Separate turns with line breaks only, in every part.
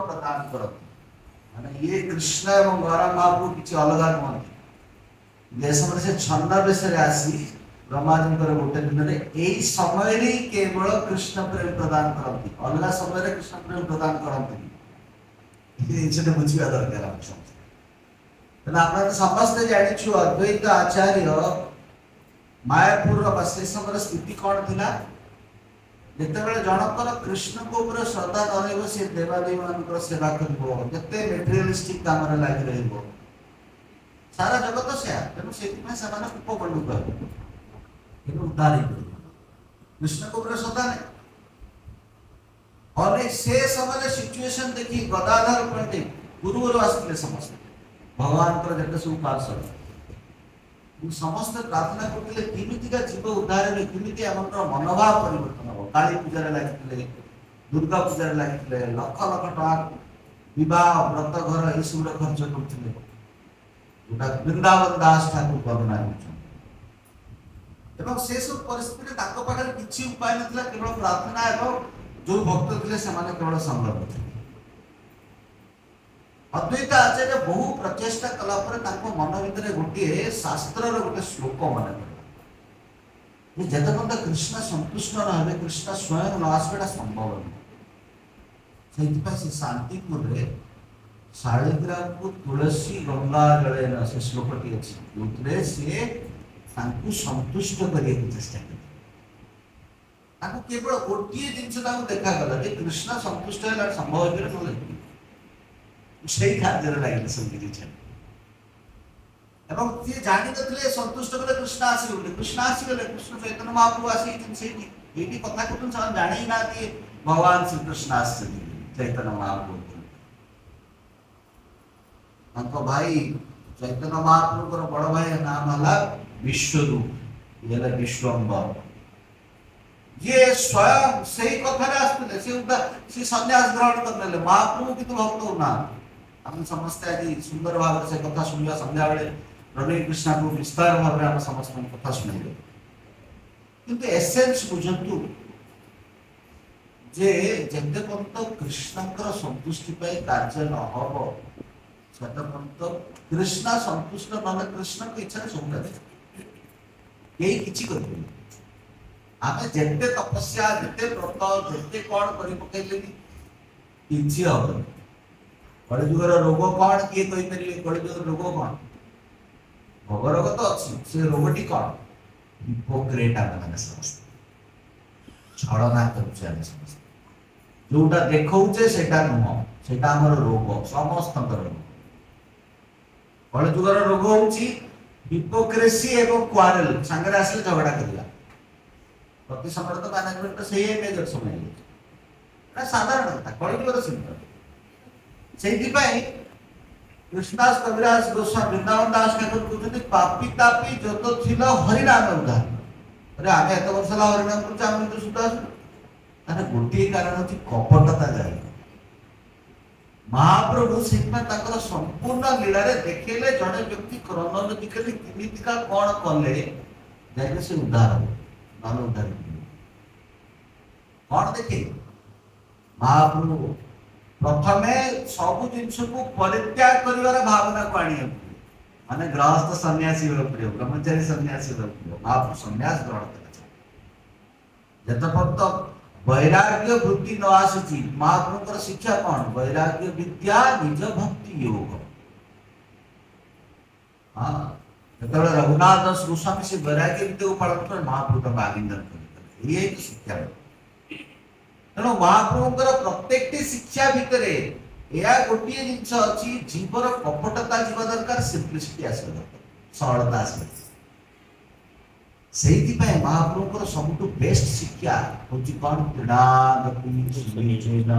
प्रदान करती माने ये कृष्ण एवं गौरा महाप्रभु किसी अलग नुहति जे समय से छन्नबेश आसी ब्रह्माजी गोटे दिन में यही समय केवल कृष्ण प्रेम प्रदान करती अलग समय कृष्ण प्रेम प्रदान करती जिन बुझा दरकार आप समस्ते जाचु अद्वैत आचार्य मायापुर से समय स्थिति कौन थी जिते जनकर कृष्ण को ऊपर श्रद्धा न रे देवादेवी मान सेवा कर जिते मेटेरियलिस्टिक काम लगी रही सारा जगत से तेणु से उपबंधु कह उद्धार कृष्ण को ऊपर श्रद्धा नहीं और से समय सिचुएशन देखी गदाधर पंडित गुरुवर आसते समस्त भगवान जिते सब पार्षद समस्त प्रार्थना करते किमितिका जीव उद्धार किमिति आमर मनोभाव परिवर्तन हम काली पूजा लगे दुर्गा पूजा लगे लक्ष लक्ष टका विवाह व्रत घर ये सब खर्च करते जोटा वृंदावन दास ठाकुर वर्णना कर से सब परिस्थिति पाखे किसी उपाय ना केवल प्रार्थना एवं जो भक्त थे से केवल संलग्न थे अद्वैत आचार्य बहु प्रचेषा कलापर मन भर गोटे शास्त्र गोटे श्लोक मन पड़ा जत पर्यटन कृष्ण संतुष्ट न कृष्ण स्वयं न आसवा संभव नहीं से शांतिपुर शालिग्राम को तुलसी गंगा जल से श्लोकटी अच्छे सी संतुष्ट करने चेष्टा कर केवल गोटे जिन देखागला कृष्ण संतुष्ट है संभव से खाद्य लगे सब किसी जानी नी सन्तुष्ट कले कृष्ण आसगले कृष्ण आसगले कृष्ण चैतन्य महाप्रभु आसी कथा कहते जानी ना भगवान श्री कृष्ण आस चैतन्य महाप्रभु भाई चैतन्य महाप्रभु बड़ भाई नाम है विश्वरूप ये विश्वम्बर ये स्वयं से ही कथा आसते सी सन्यास ग्रहण करने महाप्रभु कितु भक्त होना हम समस्ते आज सुंदर भाव से कथा शुणा संध्या बेले रवि कृष्ण को विस्तार भाव में समस्त कथा शुणे किंतु एसेंस बुझंतु जे जते पर्यंत कृष्णकर संतुष्टि पाई कार्य न हो सेते पर्यंत कृष्ण संतुष्ट न कृष्ण को इच्छा सब यही किछि कर आम जिते तपस्या जिते व्रत जिते कौन कर पकड़े किसी हम कलिजुगर रोग कौन किए कहीपर कलिजुगर रोग कौन भोग रोग तो अच्छी से रोगटी कौन हिपोक्रेट आम समस्त छलना कर जोटा देखौचे सेटा नुह सेटा हमर रोग समस्त रोग कलिजुगर रोग होउची हिपोक्रेसी एवं क्वारेल संगे आसले झगड़ा करिया प्रति समय तो मैनेजमेंट से मेजर समय साधारण कथा कलिजुगर सिम्पल से कृष्णदास कविराज गोस्वामी वृंदावन दास ठाकुर कहते पापी तापी जो तो थिलो हरिनाम उद्धार अरे आगे एत वर्ष हरिनाम कर सुधा गोटे कारण हूँ कपटता जाए महाप्रभु से संपूर्ण लीला देखेले जड़े व्यक्ति क्रोनोलॉजिकली किमितिका कौन कले जाके से उद्धार हम ना उद्धार कौन देखे महाप्रभु प्रथमे सब जिनस को परित्याग कर भावना को आने माने गृहस्थ सन्यासी प्रिय ब्रह्मचारी सन्यासी प्रिय महाप्रभु सन्यास ग्रहण कर जत पर्यंत वैराग्य वृत्ति न आसुची महाप्रभुर शिक्षा कौन वैराग्य विद्या निज भक्ति योग हाँ जो रघुनाथ दास गोस्वामी से वैराग्य विद्या को पालन कर महाप्रभु आलिंगन कर ये शिक्षा तेणु महाप्रभुଙ୍କର प्रत्येकटी शिक्षा भितर या गोटे जिनस अच्छी जीवर कपटता जीवा दरकार सिंप्लिसिटी आसवा दरकार सरलता आसवा से महाप्रभुଙ୍କର सबुठु बेस्ट शिक्षा हूँ कौन क्रीडादपि सुनिचेन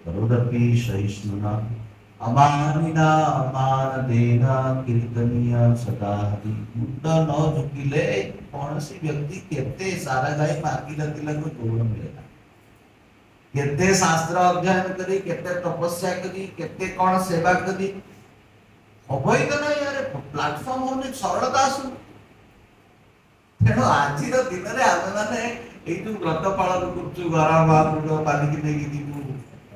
करोदपि सहिष्णुना अमानिना अमानदेन कीर्तनीय सदा हरि मुंड न झुकिले कौन सी व्यक्ति केते सारा गाय मागिला तिलक गौरव मिलेगा केते शास्त्र अध्ययन करी केते तपस्या करी केते कौन सेवा करी हबई तो नहीं यार प्लेटफॉर्म होने सरलता आसु तेणु आज दिन में आम मैंने ये व्रत पालन कर गरा महाप्रभु पालिकी नहीं जीवु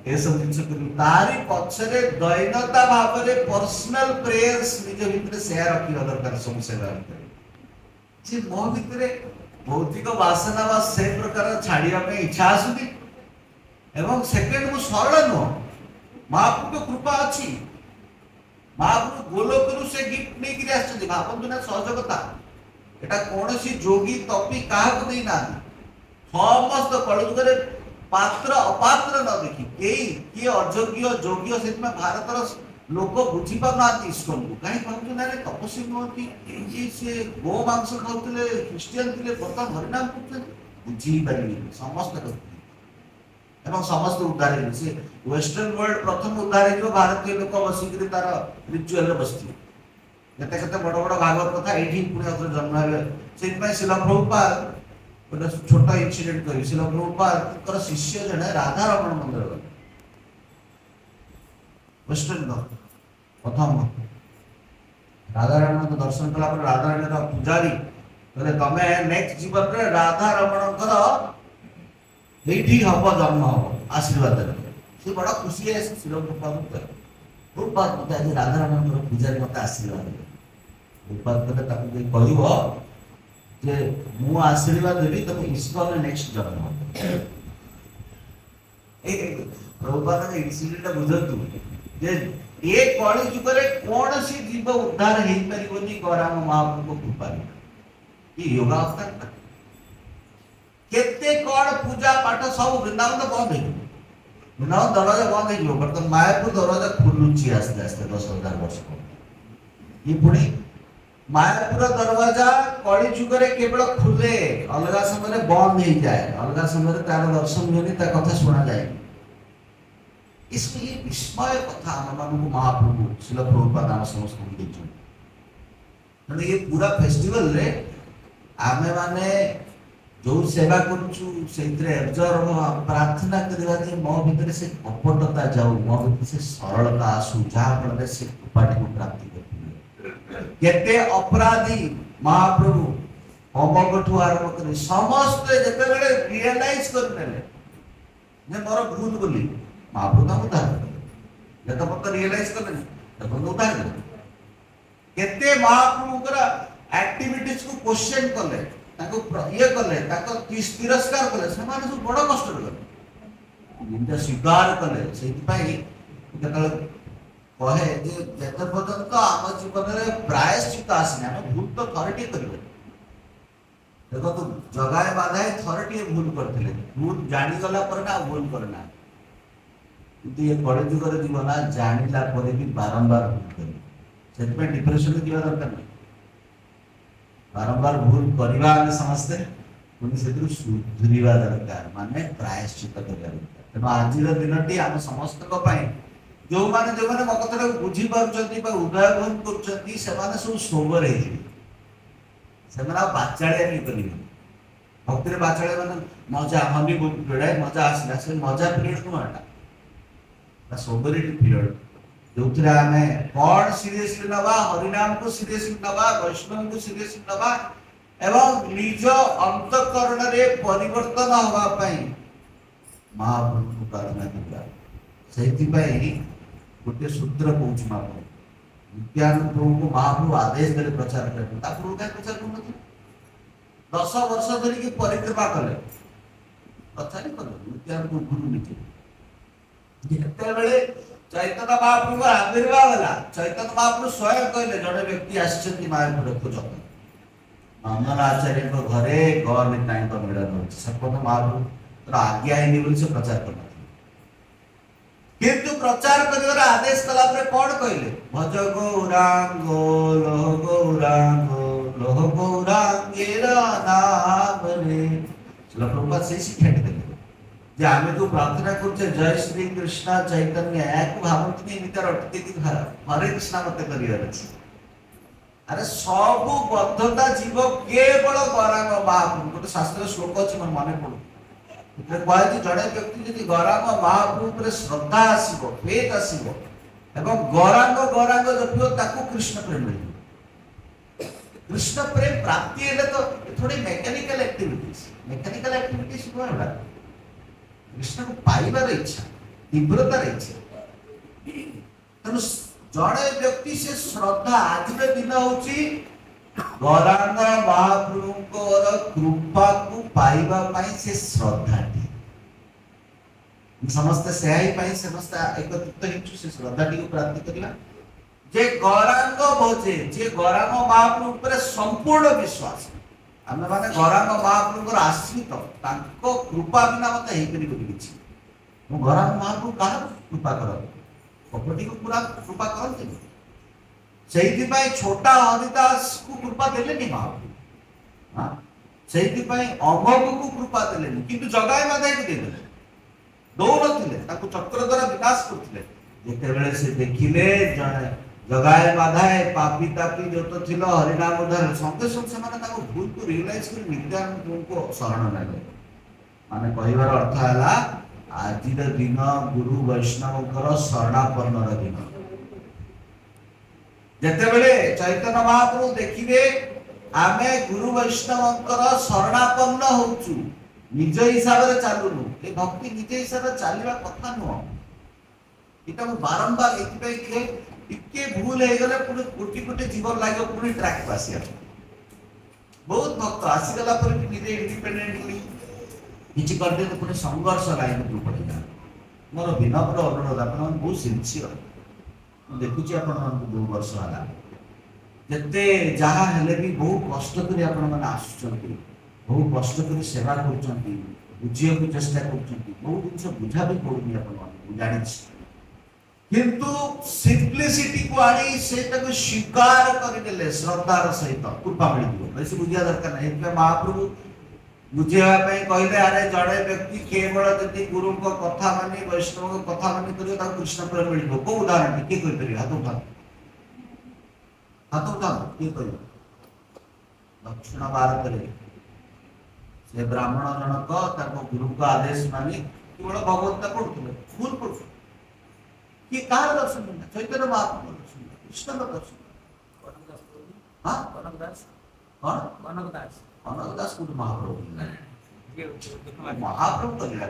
ए सब जिन करू तारी पछरे दैनता भाव में पर्सनल प्रेयर्स निज भितर शेयर रखिबा दरकार सब सेवा भितर जे मो भितर भौतिक वासना वा से प्रकार छाड़िया में इच्छा आसुदी एवं सेकेंड मु सरल नुह महाप्रभु कृपा अच्छी महाप्रभु गोलोकरू से गिफ्ट नहीं कि आछथि भाबंतु ना सहजकता एटा कोनोसी जोगी तपी काहको देई ना समस्त कलयुगरे पात्र अपात्र न देखि किए अयोग्य योग्य से भारतर लोक बुझी पार ना ईश्वर को कहीं कहते ना तपस्वी नुहति से गो मांस खाते ख्रीस्टियान थे बर्तमान हरिनाम कर बुझी पारे समस्त एवं समस्त उद्धार से वेस्टर्न वर्ल्ड प्रथम उद्धार हो भारतीय लोक बसिक तार रिचुअल बसती केते केते बड़ बड़ भागवत कथा एठी पुणे अथर जन्म हेले से शिल प्रभुपाद गोटे छोट इन्सिडेंट करी शिल प्रभुपाद शिष्य जने राधा रमण मंदिर गले वेस्टर्न प्रथम राधा रमण को दर्शन कला पर राधा रमण पुजारी कहले तमे नेक्स्ट जीवन रे राधा रमण एठी हम जन्म हम आशीर्वाद से बड़ा खुशी है शिल प्रभुपाद प्रभुपाद मत आज राधा रमण पुजारी मत आशीर्वाद प्रभुपाद कहले कहब जे मु आशीर्वाद देवी तुम इस्कॉन नेक्स्ट जन्म प्रभुपाद इनसिडेंट बुझतु जे ए कଳି जुगरे कौन सी जीव उद्धार हेई परिबोनी गौरांग महाप्रभु कृपा ये योगा अवतार केते कौन पूजा पाठ सब वृंदावन तो बंद है वृंदावन दरवाजा बंद है बर्तमान मायापुर दरवाजा खुलुची आस्ते आस्ते 10,000 वर्ष ये पुणी मायापुर दरवाजा कଳି जुगरे केवल खुले अलग समय बंद हो जाए अलग समय तार दर्शन हुए कथा शुणा जाए इसलिए विस्मय कथा आम मान महाप्रभु शिल प्रभुपाद आम समस्त ये पूरा फेस्टिवल रे आमे माने जो सेवा करूछु सेइत्रे एब्जर्व प्रार्थना करबा जे मो भीतर से कपटता जाऊ मो भीतर से सरलता आसु जहाँ फल से कृपाटी को प्राप्ति कर केते अपराधी महाप्रभु अमगठु आरंभ कर समस्त जेते बेले रियलाइज करनेले जे मोर भूल बोली महाप्रभु का उद्धार कले ये तो पक्का रियलाइज करले तो उद्धार कले केते महाप्रभु करा एक्टिविटीज को क्वेश्चन कले ताको ये कले ताको तिरस्कार कले से माने सब बड़ कष्ट कले निंदा स्वीकार कले सेति पई जतल कहे जे जत पर्यंत आम जीवन रे प्रायश्चित आसने हम भूल तो थरटी करबे देखो तो जगाए बाधाए थरटी भूल करथिले भूल जानि गला पर ना भूल करना किंतु ये कଳି जुगर जीवन जानिला पर भी बारंबार भूल करे सेति पे डिप्रेशन दिवा दरकार नहीं बारंबार भूल करवा समस्ते पुणी से सुधरवा दरकार माने प्रायश्चित करवा दरकार तेणु आज दिन आम समस्त जो माने जो माने मो कथा बुझी पारुचंती बा उदयभन करुचंती सेमाने सब सोबर हे जिवे सेमाना बाचाळिया नहीं करिवे भक्ति रे बाचाळिया माने मजा हमी बेड़ा मजा आसला से मजा पीरियड को माटा सोबरिटी पीरियड जो आमे कौन सीरियसली नवा हरिनाम को सीरियसली नवा वैष्णव को सीरियसली नवा एवं निज अंतकरण रे परिवर्तन होगा पई महाप्रभु को प्रार्थना करबा सेति पई गोटे सूत्र कहूछ महाप्रभु नित्यानंद प्रभु को महाप्रभु आदेश देले प्रचार करे ता प्रभु का प्रचार करनथि 10 वर्ष धरि की परिक्रमा कले प्रचार कले नित्यानंद को गुरु नीति जेते बेले चैतन्य महाप्रभु आविर्भाव होला चैतन्य महाप्रभु स्वयं कहले जड़े व्यक्ति आछथि मायापुर को जप नंदन आचार्य को घरे गौर निताई को मिलन होछि सपन महाप्रभु तो आज्ञा ही बोली से प्रचार करना किंतु प्रचार करिवर आदेश कला पर कोन कहले भज गौरांग लोह गौरांगेर नाम रे चलो प्रभुपाद से शिक्षा देले जे आमे तो प्रार्थना करछे जय श्री कृष्ण चैतन्य एक भावंतनी नितर अटके कि हरे कृष्ण मते करियर अछि अरे सब बद्धता जीव केवल गौरांग महाप्रभु गोटे शास्त्र श्लोक अछि मन माने पड़ो इतने कहछि जड़े व्यक्ति यदि गौरांग महाप्रभु पर श्रद्धा आसीबो फेथ आसीबो एवं गौरांग जपियो ताको कृष्ण प्रेम मिलिबो कृष्ण प्रेम प्राप्ति हेले तो थोड़ी मैकेनिकल एक्टिविटीज कोनला कृष्ण को पाइबार इच्छा तीव्रता रही तेणु जड़े व्यक्ति से श्रद्धा आज दिन हूँ गौरांग महाप्रभुंर कृपा को पाइबा से श्रद्धा समस्त से समस्त एकत्रित से श्रद्धा टी प्राप्ति करला जे गौरांग भोजे जे गौरांग महाप्रभु पर संपूर्ण विश्वास आम मैंने गौरांग महाप्रभुर आश्रित कृपा बिना मत हो गौरांग महाप्रभु क्या कृपा कर कपटी को पूरा कृपा करते से छोटा हरिदास को कृपा देले महाप्रभु हाँ से अमोघ को कृपा देले किंतु जगाए माधाई को देदेले दौड़ते चक्र द्वारा विनाश करते जिते से देखिले जड़े जगाए माधाए पापी तापी जो तो थिलो हरिनाम उद्धार संगे संग से भूल को रियलाइज कर नित्यानंद को शरण नेले माने कहबार अर्थ है आज दिन गुरु वैष्णव शरणापन्न दिन जिते चैतन्य महाप्रभु देखिए आमे गुरु वैष्णव शरणापन्न होचु निज हिसाब से चलुनु ये भक्ति निज हिसाब से चलवा कथा नुह इटा बारंबार ये भूल हो गले पुणी कोटि कोटि जीवन लगे पुणी ट्रैक को आसिया बहुत भक्त आसीगला पर निजे इंडिपेंडेंटली किसी करते तो पुणी संघर्ष लाइन को पड़ेगा मोर विनम्र अनुरोध आप बहुत सिंसियर देखुची आपण 2 वर्ष है जिते जहाँ हेले भी बहुत कष्ट कर आसुच्च बहुत कष्ट कर सेवा कर बुझे को चेष्टा कर बहुत जिन बुझा भी पड़ूनी जानी किंतु सिंप्लिसिटी को आनी से स्वीकार करदे श्रद्धार सहित कृपा मिल बेसी बुझा दरकार नहीं महाप्रभु बुझेवाई कहले अरे जड़े व्यक्ति केवल यदि गुरु कथा मानी वैष्णव कथा मानी कर कृष्ण प्रेम मिल कौ उदाहरण किए कह हाथ उठा हाथ उठा किए कह दक्षिण भारत में से ब्राह्मण जनक गुरु को आदेश मानी केवल भगवत्ता पढ़ुते फुल पढ़ुते कि कहार दर्शन मिलता चैतन्य महाप्रभु दर्शन कृष्ण का दर्शन हाँ कनकदास कनकदास को महाप्रभु महाप्रभु तो लीला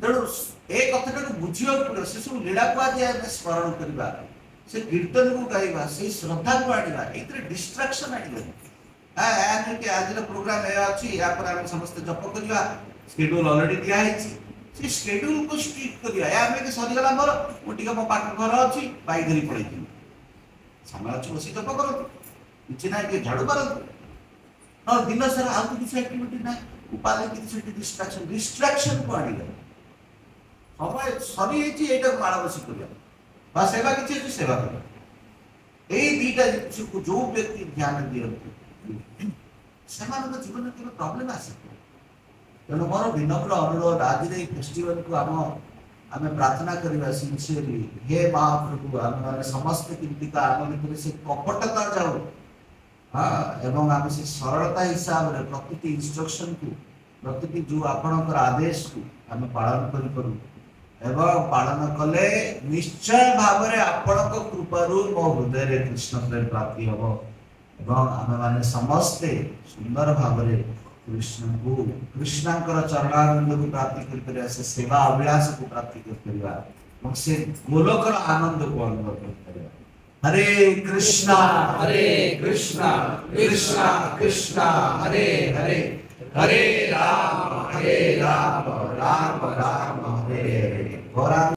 तेणु ए कथा बुझा पड़े से सब लीला को आज स्मरण करवा से कीर्तन को गाइबा से श्रद्धा को आनिबा एतरे डिस्ट्रैक्शन आनिबा आज प्रोग्राम या समस्त जप करवा शेड्यूल ऑलरेडी दिया से शेड्यूल को स्ट्रिक्ट करवा सरीगला मोर मुझे मो पाख घर अच्छी बाइक धरी पड़े समय अच्छी बस जप कर किसी ना कि झाड़ू मारत दिन सारा आउ किसी एक्टिविटी ना उपाधि किसी डिस्ट्रैक्शन डिस्ट्रैक्शन को आनिबा समय सरी एटा माड़ बसी करवा सेवा किसी सेवा कर यही दुईटा जिन को जो व्यक्ति ध्यान दिखते से जीवन में केवल प्रॉब्लम आसे तेणु मोर विनम्र अनुरोध आज फेस्टिवल को आम प्रार्थना करवा सिंसियरली हे महाप्रभु आम समस्त केमती आम भर से कपटता जाऊ हाँ एवं आम से सरलता हिसाब से प्रति इंस्ट्रक्शन को प्रति जो आपणकर आदेश को आम पालन करूँ एवं पालन कले निश्चय भाव में आपण कृपारू मो हृदय कृष्ण प्रेम प्राप्ति हम एवं आम मैंने समस्ते सुंदर भाव में कृष्ण को कृष्णकर चरणानंद को प्राप्ति कर से सेवा अभिलाष को प्राप्ति कर से गोलोकर आनंद को अनुभव कर हरे कृष्णा कृष्णा कृष्णा हरे हरे हरे राम राम राम हरे हरे।